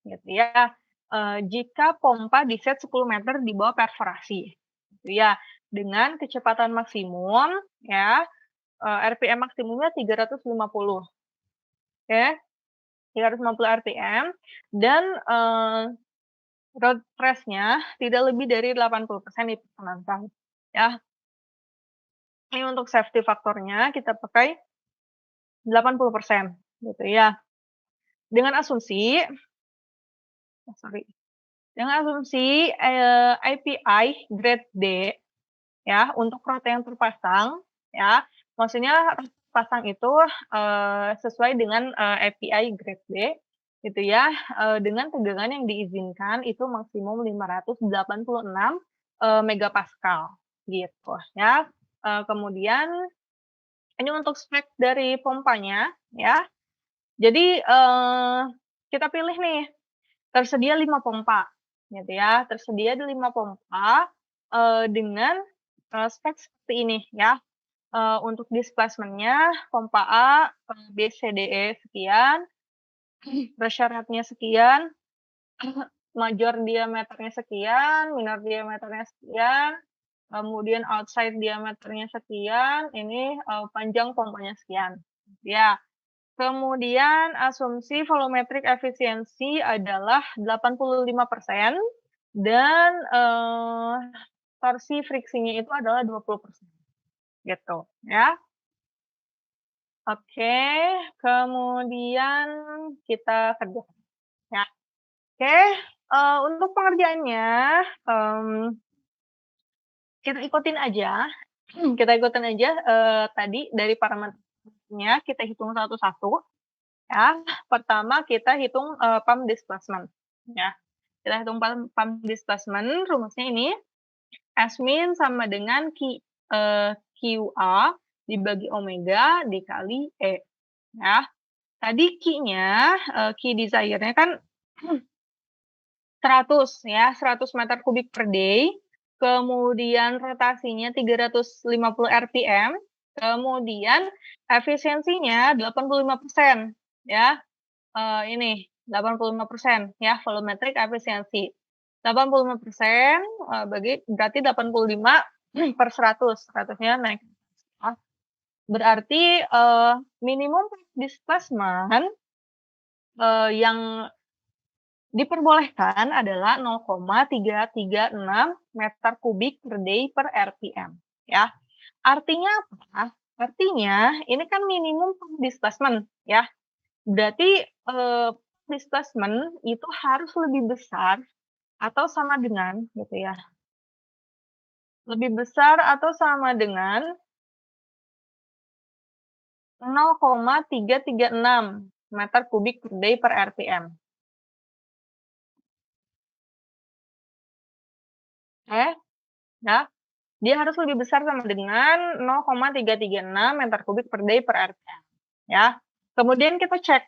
gitu ya, jika pompa di-set 10 meter di bawah perforasi, gitu ya, dengan kecepatan maksimum ya, RPM maksimumnya 350, oke, 350 RPM dan, road rash-nya tidak lebih dari 80% diperkenankan, ya. Ini untuk safety faktornya kita pakai 80% gitu ya. Dengan asumsi sorry, dengan asumsi, API grade D ya, untuk rute yang terpasang ya, maksudnya rute terpasang itu, sesuai dengan, API grade D gitu ya, dengan tegangan yang diizinkan itu maksimum 586, megapascal gitu ya. Kemudian ini untuk spek dari pompanya ya. Jadi, kita pilih nih, tersedia 5 pompa gitu ya, tersedia di 5 pompa, dengan, spek seperti ini ya. Untuk displacement-nya pompa A, B, C, D, E sekian, pressure rate-nya sekian, major diameternya sekian, minor diameternya sekian, kemudian outside diameternya sekian, ini, panjang pompanya sekian, ya. Kemudian asumsi volumetric efficiency adalah 85% dan, torsi friksinya itu adalah 20%, gitu ya. Oke, kemudian kita kerjakan ya. Oke, untuk pengerjaannya, mmm, kita ikutin aja kita ikutin aja, tadi dari parameternya kita hitung satu-satu ya. Pertama kita hitung, pump displacement ya. Kita hitung pump displacement, rumusnya ini, S min sama dengan QA dibagi omega dikali E ya. Tadi Q-nya, Q desire-nya kan 100 ya, 100 meter kubik per day, kemudian rotasinya 350 RPM, kemudian efisiensinya 85% ya, ini 85% ya, volumetric efficiency. 85%, berarti 85 per 100, 100-nya naik atas. Berarti, minimum displacement, yang diperbolehkan adalah 0,336 meter kubik per day per RPM, ya. Artinya apa? Artinya ini kan minimum displacement, ya. Berarti, displacement itu harus lebih besar atau sama dengan gitu ya, lebih besar atau sama dengan 0,336 meter kubik per day per RPM. Oke, ya. Dia harus lebih besar sama dengan 0,336 meter kubik per day per RPM, ya. Kemudian kita cek,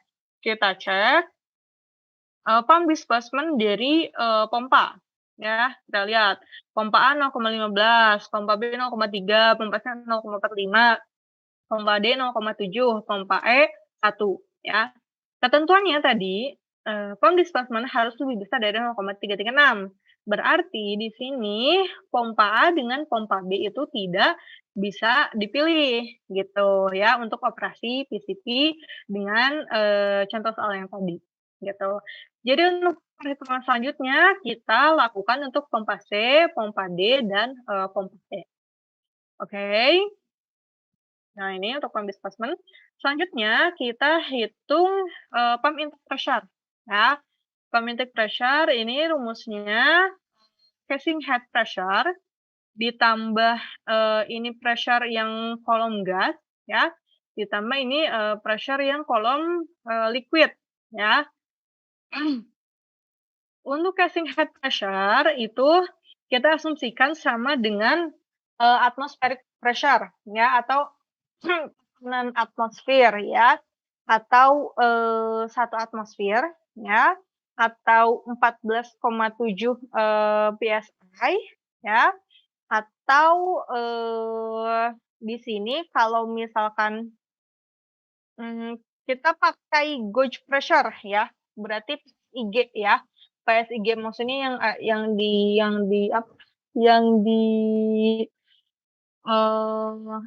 pump displacement dari, pompa, ya. Kita lihat, pompa A 0,15, pompa B 0,3, pompa C 0,45, pompa D 0,7, pompa E 1, ya. Ketentuannya tadi, pump displacement harus lebih besar dari 0,336. Berarti di sini pompa A dengan pompa B itu tidak bisa dipilih gitu ya untuk operasi PCP dengan, contoh soal yang tadi, gitu. Jadi untuk perhitungan selanjutnya kita lakukan untuk pompa C, pompa D, dan, pompa E. Oke. Nah ini untuk pump displacement. Selanjutnya kita hitung, pump intake pressure ya. Pump intake pressure ini rumusnya casing head pressure ditambah, ini pressure yang kolom gas ya, ditambah ini, pressure yang kolom, liquid ya. Untuk casing head pressure itu kita asumsikan sama dengan, atmospheric pressure ya atau tekanan atmosfer ya, atau, 1 atmosfer ya, atau 14,7, PSI ya, atau, di sini kalau misalkan, kita pakai gauge pressure ya, berarti PSIG ya. PSIG maksudnya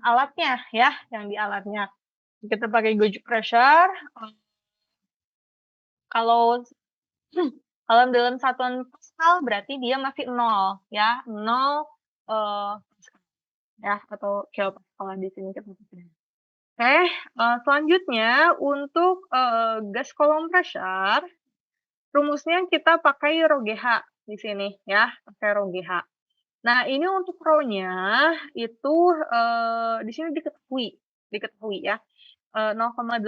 alatnya ya, yang di alatnya. Kita pakai gauge pressure, kalau kalau dalam satuan Pascal berarti dia masih 0 ya, 0, Pascal ya, atau kilopascal di sini kita pakai. Oke, selanjutnya untuk, gas column pressure, rumusnya kita pakai rho GH di sini ya, pakai rho GH. Nah, ini untuk rho-nya itu, di sini diketahui ya, 0,8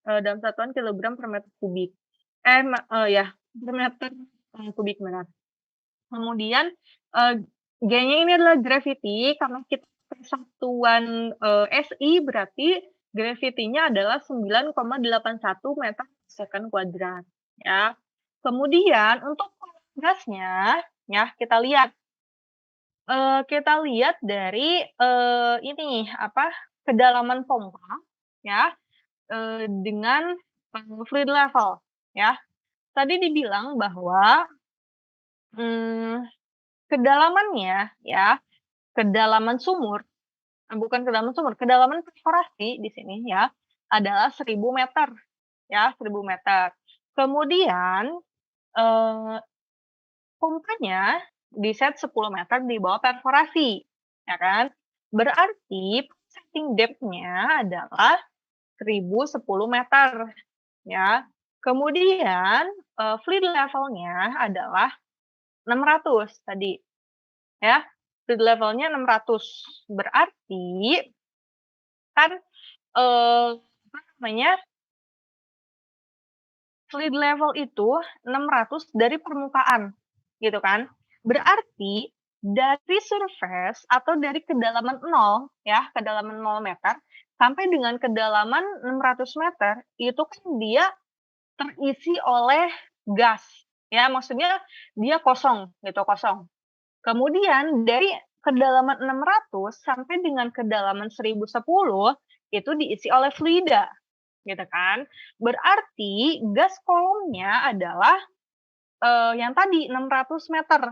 dalam satuan kilogram per meter kubik. Ya, per meter kubik, benar. Kemudian, G-nya ini adalah gravity, karena kita persatuan SI, berarti gravity-nya adalah 9,81 meter per second kuadrat, ya. Kemudian untuk gasnya, ya kita lihat dari, ini, kedalaman pompa, ya, dengan, fluid level, ya. Tadi dibilang bahwa, kedalamannya ya, kedalaman sumur, bukan kedalaman sumur, kedalaman perforasi di sini ya, adalah 1000 meter, ya, 1000 meter. Kemudian, eee, pompanya di-set 10 meter di bawah perforasi, ya kan. Berarti setting depth-nya adalah 1010 meter, ya. Kemudian, fluid level-nya adalah 600 tadi, ya. Fluid level-nya 600. Berarti kan, fluid level itu 600 dari permukaan, gitu kan. Berarti dari surface atau dari kedalaman 0 ya, kedalaman 0 meter sampai dengan kedalaman 600 meter, itu kan dia terisi oleh gas, ya, maksudnya dia kosong gitu, kosong. Kemudian dari kedalaman 600 sampai dengan kedalaman 1010 itu diisi oleh fluida, gitu kan. Berarti gas kolomnya adalah, yang tadi 600 meter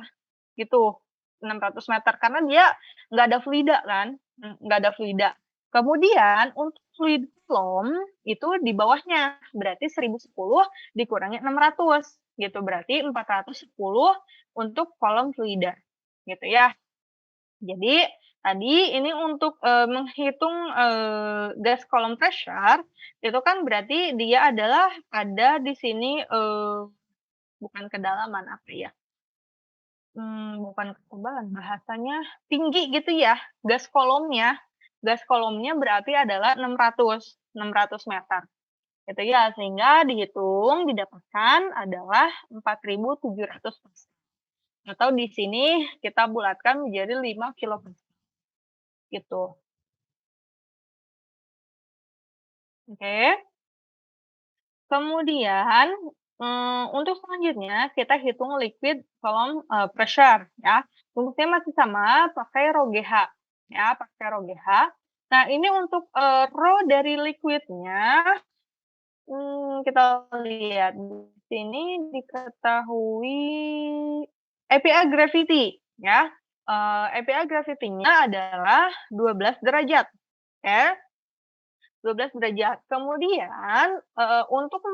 gitu, 600 meter karena dia nggak ada fluida kan, nggak ada fluida. Kemudian untuk fluid kolom itu di bawahnya, berarti 1010 dikurangi 600 gitu, berarti 410 untuk kolom fluida, gitu ya. Jadi tadi ini untuk, menghitung, gas column pressure, itu kan berarti dia adalah ada di sini, bukan kedalaman, apa ya, bukan ketebalan, bahasanya tinggi gitu ya, gas kolomnya. Gas kolomnya berarti adalah 600 meter, gitu ya. Sehingga dihitung, didapatkan adalah 4.700 pascal. Atau di sini kita bulatkan menjadi 5 kilopascal. Gitu. Oke. Kemudian, untuk selanjutnya kita hitung liquid column, pressure ya. Rumusnya masih sama, pakai rho GH ya, pakai rho GH. Nah, ini untuk, rho dari liquidnya, kita lihat di sini diketahui API gravity ya, API gravity-nya adalah 12 derajat, ya. 12 derajat. Kemudian, untuk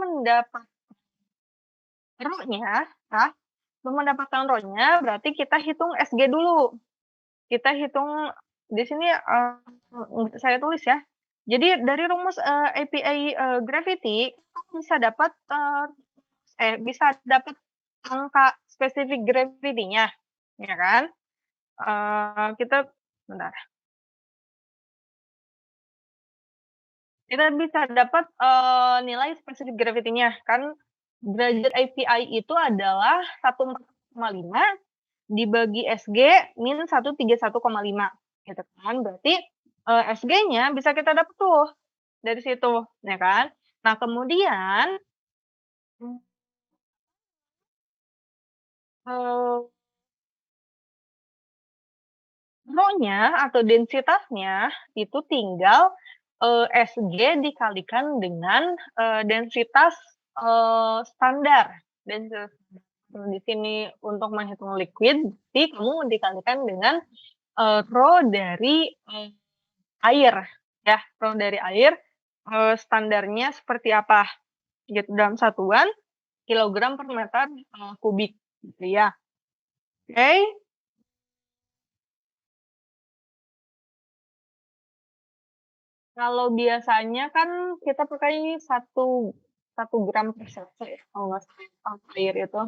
rho-nya, ya, untuk mendapatkan rho-nya berarti kita hitung SG dulu. Kita hitung di sini, saya tulis ya. Jadi dari rumus, API, gravity bisa dapat, bisa dapat angka spesifik gravity-nya, ya kan. Kita bentar. Kita bisa dapat, nilai spesifik gravity-nya, kan derajat API itu adalah 14,5 dibagi SG min 131,5 gitu kan. Berarti, SG-nya bisa kita dapat tuh dari situ, ya kan. Nah, kemudian, mmm, eee, rho-nya atau densitasnya itu tinggal, SG dikalikan dengan, densitas, standar dan di sini untuk menghitung liquid, berarti kamu dikalikan dengan, rho dari, air, ya, rho dari air, standarnya seperti apa, gitu, dalam satuan kilogram per meter, kubik, gitu ya. Oke. Kalau biasanya kan kita pakai satu gram per cc ya, kalau nggak salah air itu,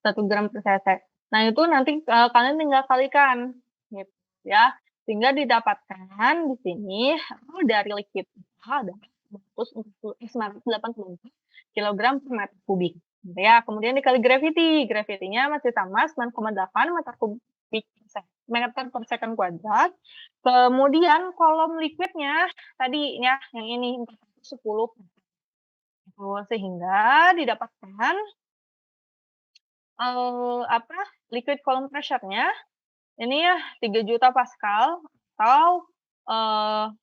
1 gram per cc. Nah itu nanti, kalian tinggal kalikan, gitu ya. Sehingga didapatkan di sini dari liquid kita adalah 984 kilogram per meter kubik, gitu ya. Kemudian dikali gravity, gravity-nya masih sama 9,8 meter per second kuadrat. Kemudian kolom liquidnya tadi ya, yang ini 410 gitu, sehingga didapatkan, apa, liquid column pressure-nya ini ya 3 juta Pascal atau,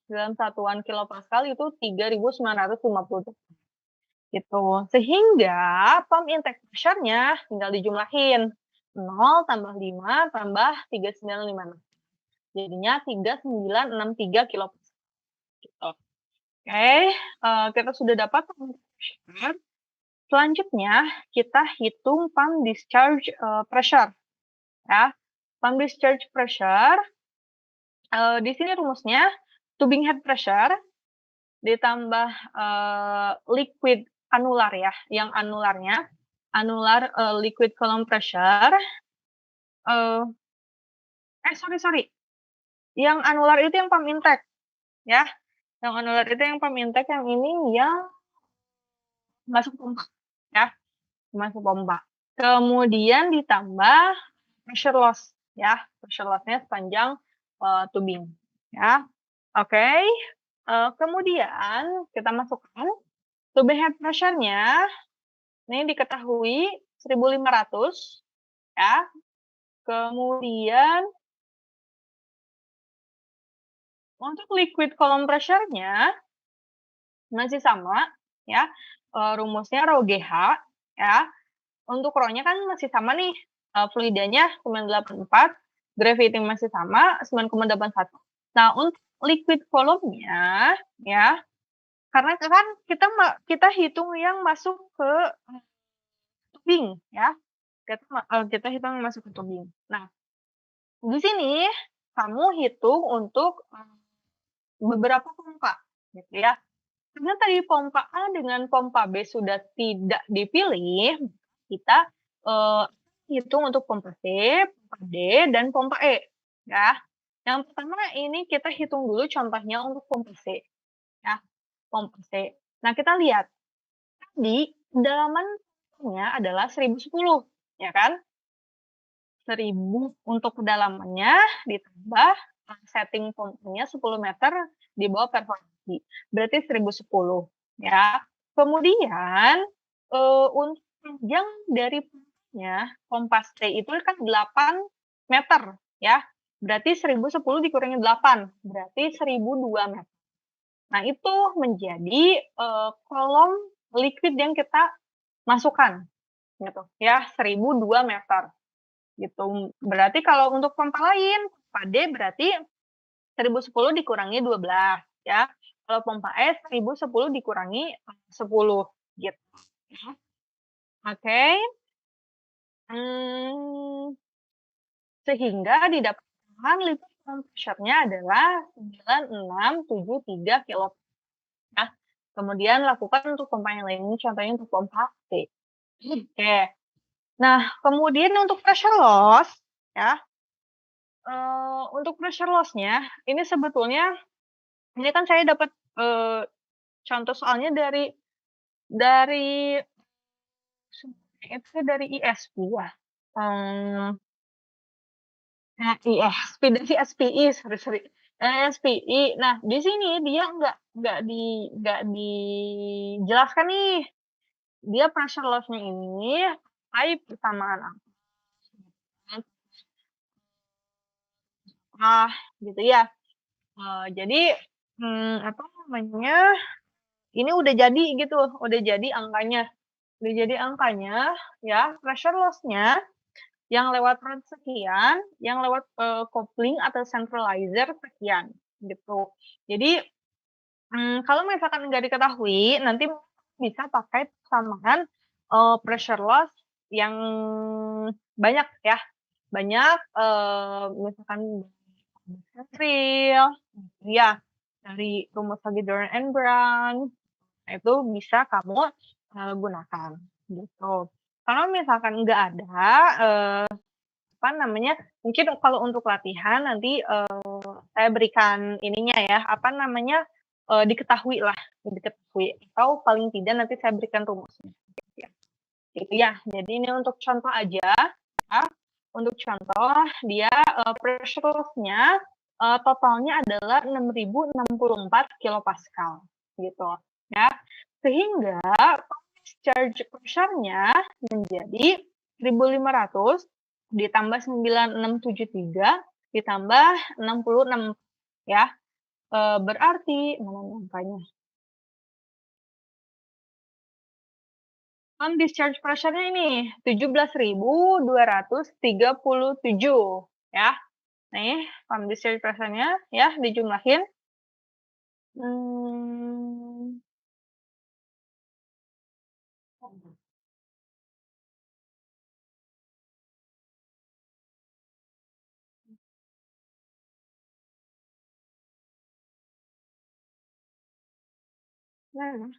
dalam satuan kilopascal itu 3.950 gitu. Sehingga pump intake pressure-nya tinggal dijumlahin, 0 tambah 5 tambah 3.956. Jadinya 3.963 kilopascal gitu. Oke, kita sudah dapat pump pressure. Selanjutnya kita hitung pump discharge, pressure ya. Pump discharge pressure, di sini rumusnya tubing head pressure ditambah, liquid anular ya, yang anularnya, anular, liquid column pressure, eee, sorry, yang anular itu yang pump intake ya, yang anular itu yang pump intake, yang ini yang masuk pompa ya, masuk pompa. Kemudian ditambah pressure loss ya, pressure loss-nya sepanjang, tubing ya. Oke, kemudian kita masukkan tubing head pressure-nya, ini diketahui 1.500 ya. Kemudian untuk liquid column pressure-nya masih sama ya, rumusnya rho GH ya. Untuk rho-nya kan masih sama nih, fluidanya 984, gravity masih sama 9,81. Nah, untuk liquid volume-nya ya, karena kan kita hitung yang masuk ke tubing ya, kita hitung yang masuk ke tubing. Nah, di sini kamu hitung untuk, beberapa pompa gitu ya. Karena tadi pompa A dengan pompa B sudah tidak dipilih, kita, eee, hitung untuk pompa C, pompa D, dan pompa E, ya. Yang pertama ini kita hitung dulu contohnya untuk pompa C, ya, pompa C. Nah, kita lihat, tadi kedalamannya adalah 1.010, ya kan? 1.000 untuk kedalamannya, ditambah, setting pompanya 10 meter di bawah perforasi, berarti 1.010 ya. Kemudian, untuk panjang dari pompanya, pompa C itu kan 8 meter ya, berarti 1.010 dikurangi 8, berarti 1.002 meter. Nah itu menjadi, kolom liquid yang kita masukkan, gitu ya, 1.002 meter. Gitu. Berarti kalau untuk pompa lain, pompa D berarti 1.010 dikurangi 12 ya. Kalau pompa E 1.010 dikurangi, 10 gitu ya. Oke. Mmm, sehingga didapatkan liquid pressure-nya adalah 9.673 kilo ya. Kemudian lakukan untuk pompa yang lainnya, contohnya untuk pompa C. Oke. Nah, kemudian untuk pressure loss ya, untuk pressure loss-nya, ini sebetulnya ini kan saya dapat, contoh soalnya dari itu dari ISP ya, mmm, dari SPI, sorry, SPI. Nah, di sini dia nggak dijelaskan nih, dia pressure loss-nya ini terkait persamaan gitu ya. Jadi, apa namanya, ini udah jadi gitu, udah jadi angkanya. Jadi angkanya ya, pressure loss-nya yang lewat rod sekian, yang lewat, kopling atau centralizer sekian, gitu. Jadi, kalau misalkan nggak diketahui, nanti bisa pakai persamaan, pressure loss yang banyak ya, banyak, misalkan April, ya dari rumus Hagedorn and Brown, nah itu bisa kamu, gunakan, gitu. Kalau misalkan nggak ada, apa namanya, mungkin kalau untuk latihan nanti, saya berikan ininya ya, apa namanya, diketahui lah, diketahui atau paling tidak nanti saya berikan rumusnya, gitu ya. Gitu ya, jadi ini untuk contoh aja, ya. Untuk contoh dia, pressure loss-nya, totalnya adalah 6.064 kilopascal, gitu ya. Sehingga discharge pressure-nya menjadi 1.500 ditambah 9.673 ditambah 66 ya, berarti mana nih angkanya? Discharge pressure-nya ini 17.237 ya. Nih, discharge pressure-nya ya dijumlahin. Mmm. Nah, nah,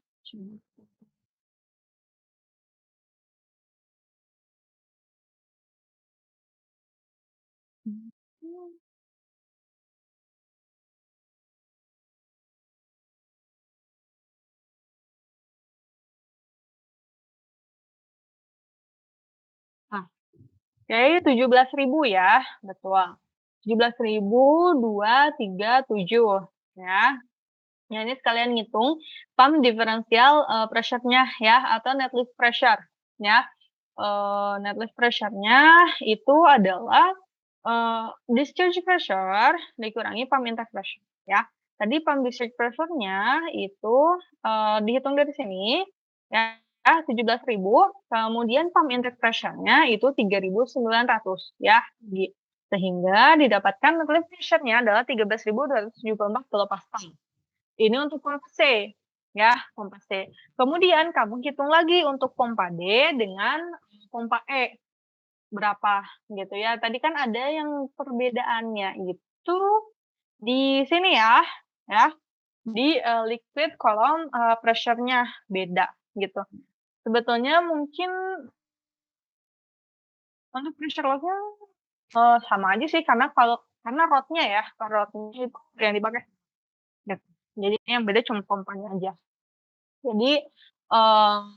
oke 17.000 ya, betul. 17.237 ya. Nah, ini sekalian ngitung pump differential, pressure-nya ya atau net lift pressure ya. Net lift pressure-nya itu adalah, discharge pressure dikurangi pump intake pressure ya. Tadi pump discharge pressure-nya itu, dihitung dari sini ya 17.000, kemudian pump intake pressure-nya itu 3.900 ya, sehingga didapatkan net lift pressure-nya adalah 13.274 kilopascal. Ini untuk pompa C, ya, pompa C. Kemudian kamu hitung lagi untuk pompa D dengan pompa E, berapa gitu ya. Tadi kan ada yang perbedaannya itu di sini ya, di, liquid column, pressure-nya beda gitu. Sebetulnya mungkin untuk pressure loss-nya, sama aja sih karena rod-nya ya, rod-nya itu yang dipakai gitu. Jadi yang beda cuma pompanya aja. Jadi,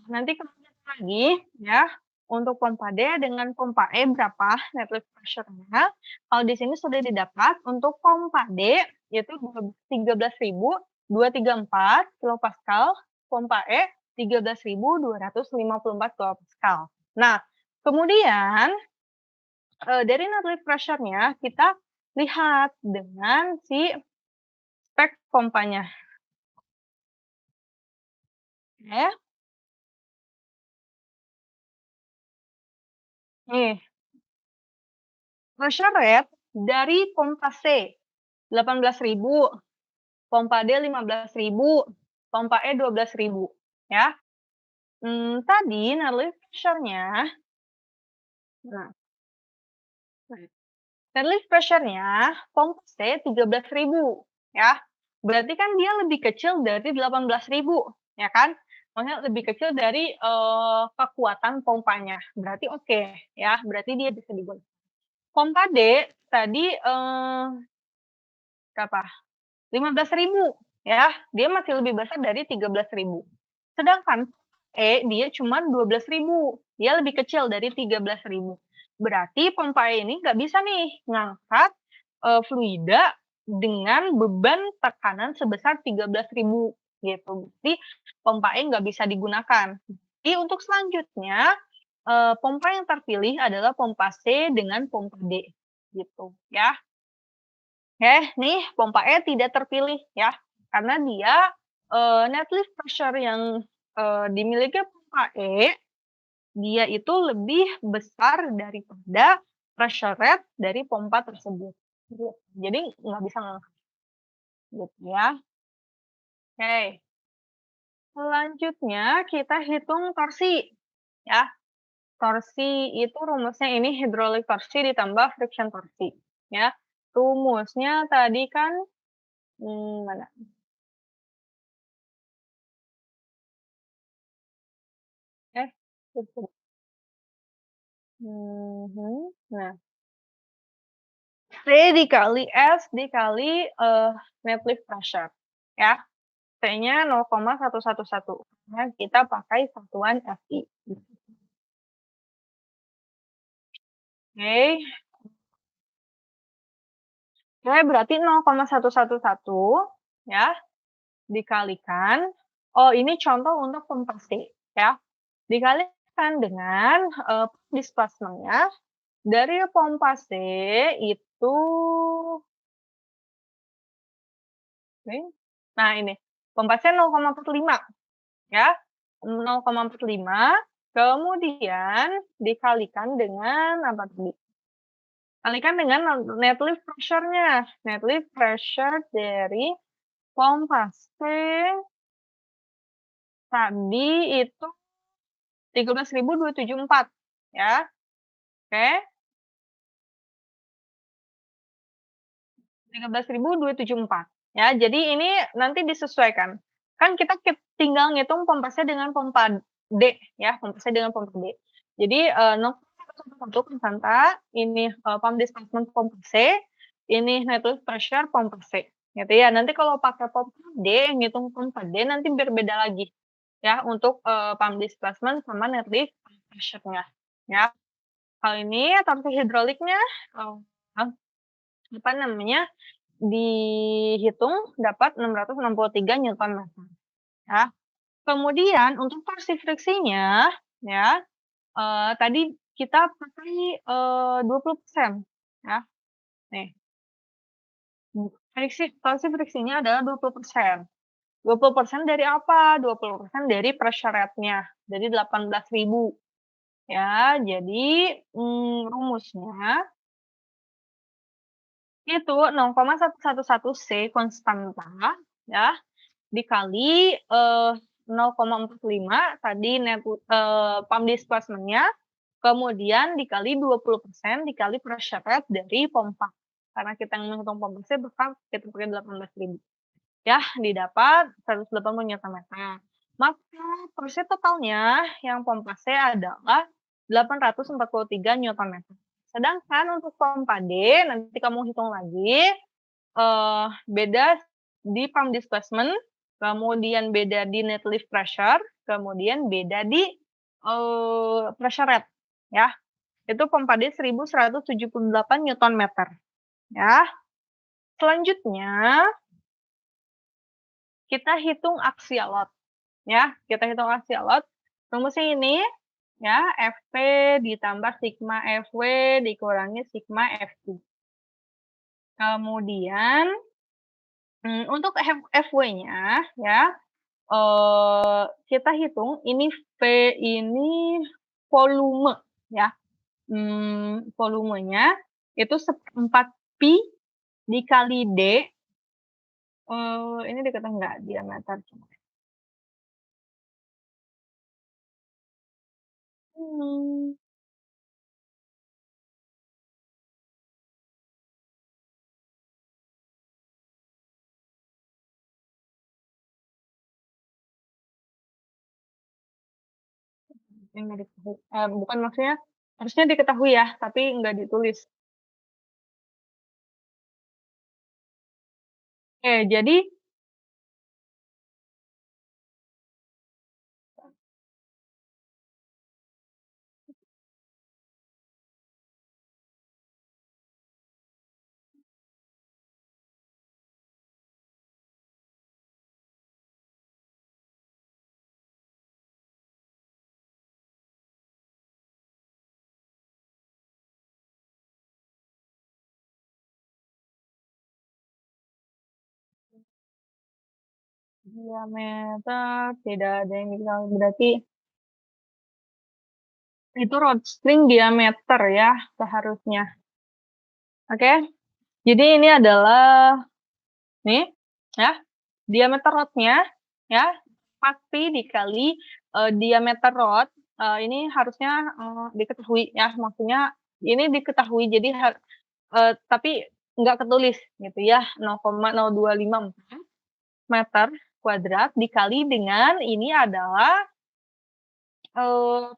nanti kamu lihat lagi ya, untuk pompa D dengan pompa E berapa net lift pressure-nya. Kalau di sini sudah didapat untuk pompa D yaitu 13.234 kilopascal, pompa E 13.254 kilopascal. Nah, kemudian, dari net lift pressure-nya kita lihat dengan si spek pompanya. Oke, nih pressure rate dari pompa C 18.000, pompa D 15.000, pompa E 12.000 ya. Tadi net pressure-nya nah, net pressure-nya pompa C 13.000 ya. Berarti kan dia lebih kecil dari 18.000 ya kan? Maksudnya lebih kecil dari, kekuatan pompanya. Berarti oke ya, berarti dia bisa digunakan. Pompa D tadi, berapa? 15.000 ya, dia masih lebih besar dari 13.000. Sedangkan dia cuma 12.000, dia lebih kecil dari 13.000. Berarti pompa E ini nggak bisa nih ngangkat, fluida dengan beban tekanan sebesar 13.000 gitu. Jadi pompa E nggak bisa digunakan. Jadi untuk selanjutnya, pompa yang terpilih adalah pompa C dengan pompa D gitu ya. Nih pompa E tidak terpilih ya, karena dia, net lift pressure yang, dimiliki pompa E dia itu lebih besar daripada pressure rate dari pompa tersebut. Gitu. Jadi nggak bisa ngangkat gitu ya. Oke, selanjutnya kita hitung torsi ya. Torsi itu rumusnya ini hidrolik torsi ditambah friction torsi ya. Rumusnya tadi kan mana? Eh, Nah, C dikali S dikali, net lift pressure, ya. T-nya 0,111, karena kita pakai satuan FI. Oke. Oke, berarti 0,111 ya, dikalikan ini contoh untuk pompa C, ya. Dikalikan dengan, displacement-nya dari pompa C itu oke. Nah ini, pompa C 0,45 ya, 0,45 kemudian dikalikan dengan apa tadi? Kalikan dengan net lift pressure-nya. Net lift pressure dari pompa C tadi itu 13.274 ya. Oke, 13.274 ya. Jadi ini nanti disesuaikan. Kan kita tinggal ngitung pompa C dengan pompa D ya, pompa C dengan pompa D. Jadi, 0,1 konstanta, ini, pump displacement pompa C, ini net lift pressure pompa C, gitu ya. Nanti kalau pakai pompa D, ngitung pompa D nanti berbeda lagi ya untuk, pump displacement sama net lift pressure-nya ya. Hal ini torsi hidroliknya, apa namanya, dihitung dapat 663 Newton meter, ya. Kemudian untuk torsi friksinya, ya, tadi kita pakai, 20% ya, nih, torsi friksinya adalah 20%. 20% dari apa? 20% dari pressure rate-nya, dari 18.000 ya. Jadi, rumusnya itu 0,111 C konstanta ya, dikali, 0,45 tadi pump displacement-nya, kemudian dikali 20% dikali pressure rate dari pompa. Karena kita yang menghitung pompa C maka kita pakai 18.000. Ya, didapat 180 Nm. Maka torsi totalnya yang pompa C adalah 843 Nm. Sedangkan untuk pompa D, nanti kamu hitung lagi, beda di pump displacement, kemudian beda di net lift pressure, kemudian beda di, pressure rate, ya. Itu pompa D 1.178 Newton meter, ya. Selanjutnya kita hitung axial load, ya. Kita hitung axial load, rumusnya ini, ya, Fp ditambah sigma Fw dikurangi sigma Fq. Kemudian, untuk Fw-nya, ya, kita hitung ini V ini volume, ya. Volumenya itu 1/4 pi dikali D, ini deket enggak diameter? Mmm, enggak diketahui, bukan maksudnya harusnya diketahui ya, tapi enggak ditulis. Oke, jadi diameter tidak ada yang diketahui, berarti Itu rod string diameter ya seharusnya. Oke. Jadi ini adalah nih ya, diameter rodnya ya, pasti dikali, diameter rod, ini harusnya, diketahui ya, maksudnya ini diketahui jadi tapi nggak ketulis gitu ya, 0,0254 meter kuadrat dikali dengan ini adalah,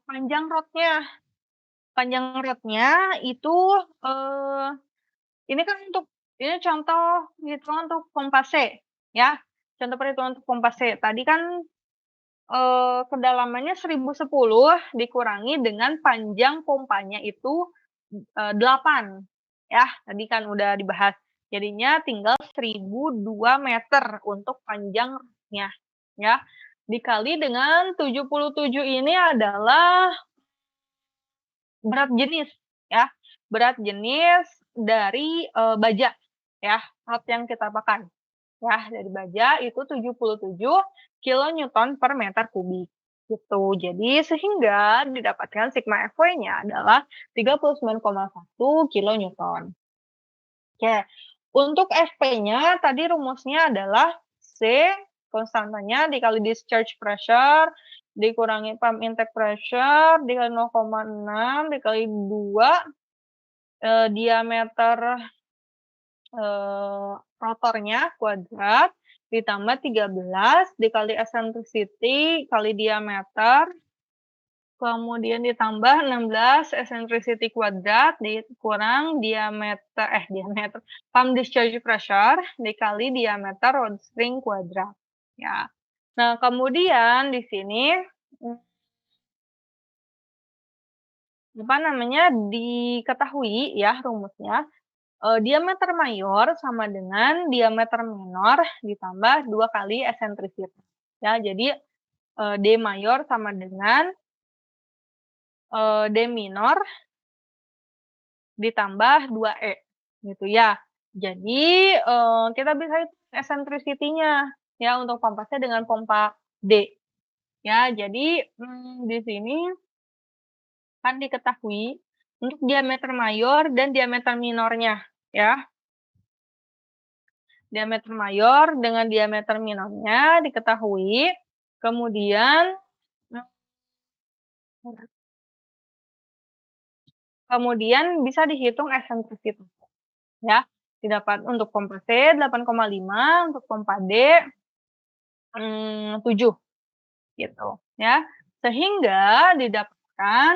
panjang rodnya. Panjang rodnya itu, eee, ini kan ini contoh perhitungan untuk pompa C ya, contoh perhitungan untuk pompa C. Tadi kan, kedalamannya 1010 dikurangi dengan panjang pompanya itu, 8 ya, tadi kan udah dibahas. Jadinya tinggal 1002 meter untuk panjang rodnya ya, dikali dengan 77 ini adalah berat jenis ya, berat jenis dari, baja ya, rod yang kita pakai. Ya, dari baja itu 77 kilonewton per meter kubik, gitu. Jadi sehingga didapatkan sigma Fw-nya adalah 39,1 kilonewton. Oke, untuk Fp-nya tadi rumusnya adalah C konstantanya dikali discharge pressure dikurangi pump intake pressure dikali 0,6 dikali 2, diameter rotornya kuadrat, ditambah 13 dikali eccentricity kali diameter, kemudian ditambah 16 eccentricity kuadrat dikurang diameter pump discharge pressure dikali diameter rod string kuadrat, ya. Nah, kemudian di sini, apa namanya, diketahui ya rumusnya. Diameter mayor sama dengan diameter minor ditambah 2 kali eksentrisitas. Ya, jadi, D mayor sama dengan, D minor ditambah 2E, gitu ya. Jadi, kita bisa hitung eksentricity-nya ya untuk pompa C dengan pompa D. Ya, jadi, di sini kan diketahui untuk diameter mayor dan diameter minornya ya. Diameter mayor dengan diameter minornya diketahui, kemudian kemudian bisa dihitung eksentrisitas ya. Didapat untuk pompa C 8,5, untuk pompa D, 7 gitu ya. Sehingga didapatkan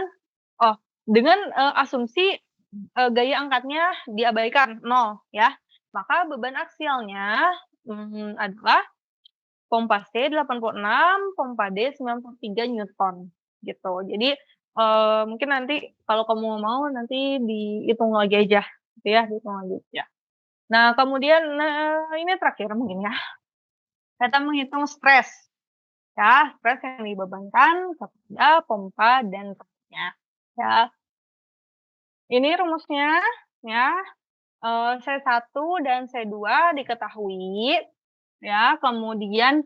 dengan, asumsi, gaya angkatnya diabaikan 0 ya, maka beban aksialnya, adalah pompa C 86, pompa D 93 newton, gitu. Jadi, mungkin nanti kalau kamu mau nanti dihitung lagi aja, gitu ya, dihitung lagi aja. Nah, kemudian, ini terakhir mungkin ya, kita menghitung stres, ya, stres yang dibebankan kepada pompa dan truknya, ya. Ini rumusnya, ya, C1 dan C2 diketahui, ya, kemudian,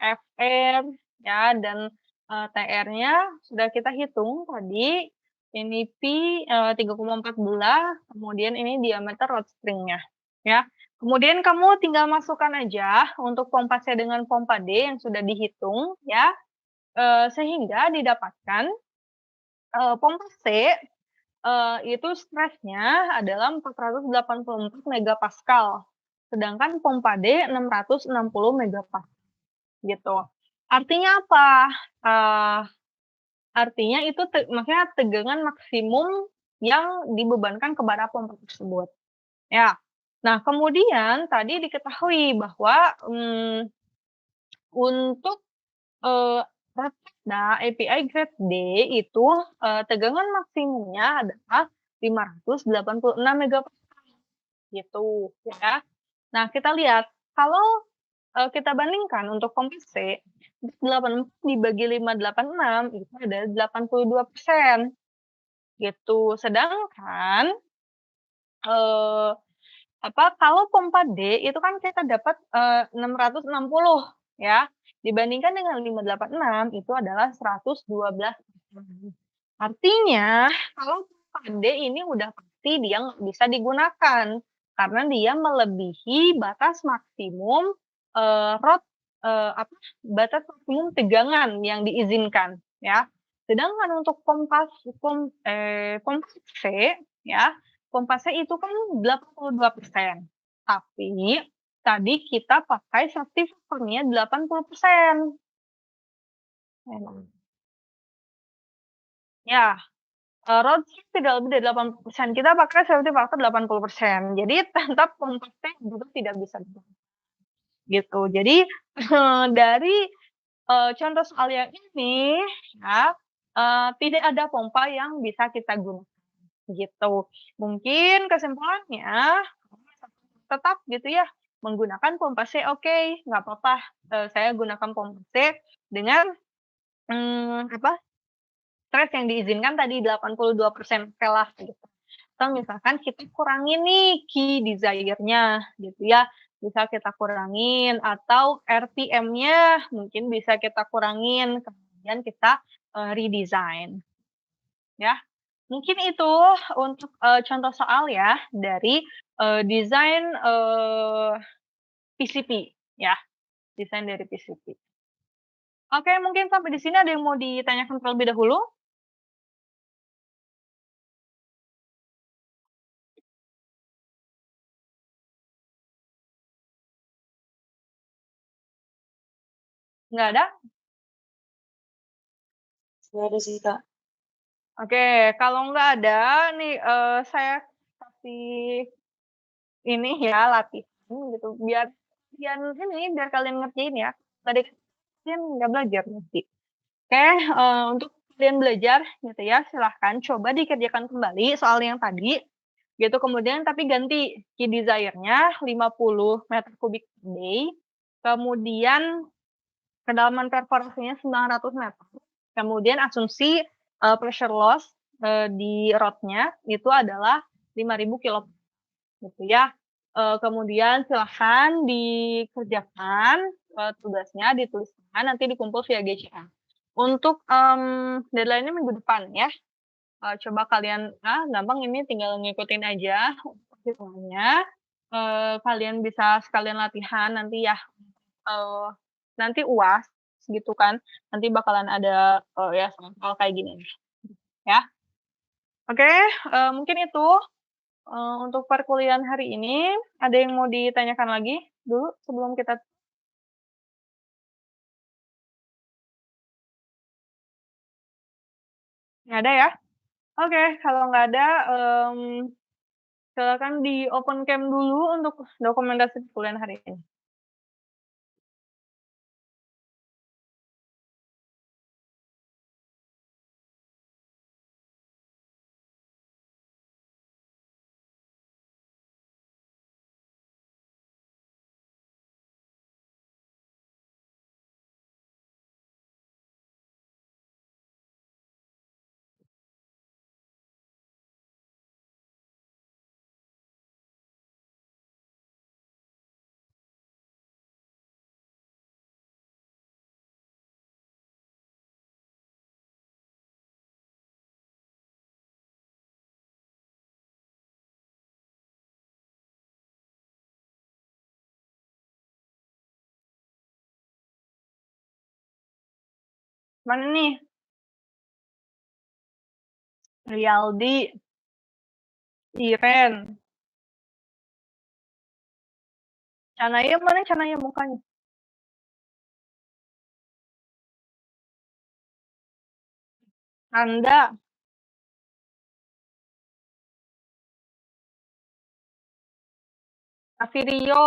Fr ya dan, Tr-nya sudah kita hitung tadi, ini Pi, 3,14 kemudian ini diameter rod string-nya, ya. Kemudian kamu tinggal masukkan aja untuk pompa C dengan pompa D yang sudah dihitung ya, sehingga didapatkan, pompa C, itu stresnya adalah 484 megapascal, sedangkan pompa D 660 megapascal. Gitu. Artinya apa? Artinya itu maksudnya tegangan maksimum yang dibebankan kepada pompa tersebut, ya. Nah, kemudian tadi diketahui bahwa, untuk, eee, Rotenda API grade D itu, tegangan maksimumnya adalah 586 megapascal, gitu, ya. Nah, kita lihat kalau kita bandingkan untuk pompa C, 84 dibagi 586 itu ada 82% gitu. Sedangkan, eee, kalau pompa D itu kan kita dapat, 660 ya, dibandingkan dengan 586 itu adalah 112%. Artinya, kalau pompa D ini udah pasti dia nggak bisa digunakan, karena dia melebihi batas maksimum, rot apa, batas maksimum tegangan yang diizinkan, ya. Sedangkan untuk pompa C, ya, pompa C itu kan 82%, tapi tadi kita pakai safety factor-nya 80%. Ya. Road trip tidak lebih dari 80%, kita pakai safety factor 80%. Jadi tetap kompaknya juga tidak bisa gitu. Jadi, dari, contoh soal yang ini ya, tidak ada pompa yang bisa kita gunakan gitu. Mungkin kesimpulannya tetap gitu ya, menggunakan pompa C oke, nggak apa-apa, saya gunakan pompa C dengan, apa, stres yang diizinkan tadi 82% okelah gitu. Atau misalkan kita kurangin nih key desire-nya gitu ya, bisa kita kurangin atau RPM-nya mungkin bisa kita kurangin, kemudian kita, redesign ya. Mungkin itu untuk, contoh soal ya dari, desain, PCP ya, desain dari PCP. Oke, mungkin sampai di sini ada yang mau ditanyakan terlebih dahulu? Nggak ada? Nggak ada sih, Kak. Oke, kalau nggak ada nih, saya kasih ini ya latihan gitu biar kalian ngerjain ya. Tadi kan kalian nggak belajar nanti. Oke, untuk kalian belajar gitu ya, silahkan coba dikerjakan kembali soal yang tadi gitu, kemudian tapi ganti key desire-nya 50 meter kubik per day, kemudian kedalaman perforasinya 900 meter, kemudian asumsi, pressure loss, di rod-nya itu adalah 5.000 kilo gitu ya. Kemudian silahkan dikerjakan, tugasnya, dituliskan, nanti dikumpul via GCA. Untuk, deadline-nya minggu depan ya. Coba kalian gampang ini tinggal ngikutin aja perhitungannya, kalian bisa sekalian latihan nanti ya, eee, nanti UAS gitu kan, nanti bakalan ada, ya soal kayak gini ya. Oke, mungkin itu. Untuk perkuliahan hari ini, ada yang mau ditanyakan lagi dulu sebelum kita nggak ada ya? Oke, kalau nggak ada, silakan di-open cam dulu untuk dokumentasi perkuliahan hari ini. Mana nih? Riyaldi, Iren, Canaya mana Canaya mukanya? Anda, Avirio,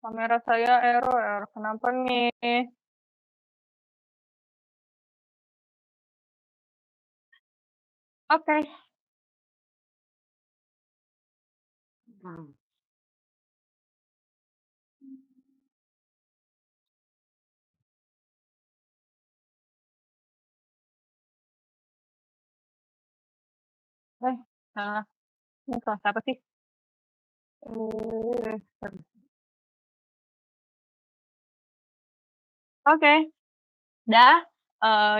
kamera saya error, kenapa nih? Oke. Eh, salah, ini kelas apa sih? Oke. Dah,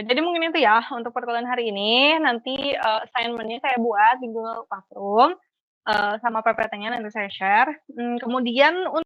jadi mungkin itu ya untuk perkuliahan hari ini, nanti, assignment-nya saya buat di Google Classroom, sama PPT-nya nanti saya share, kemudian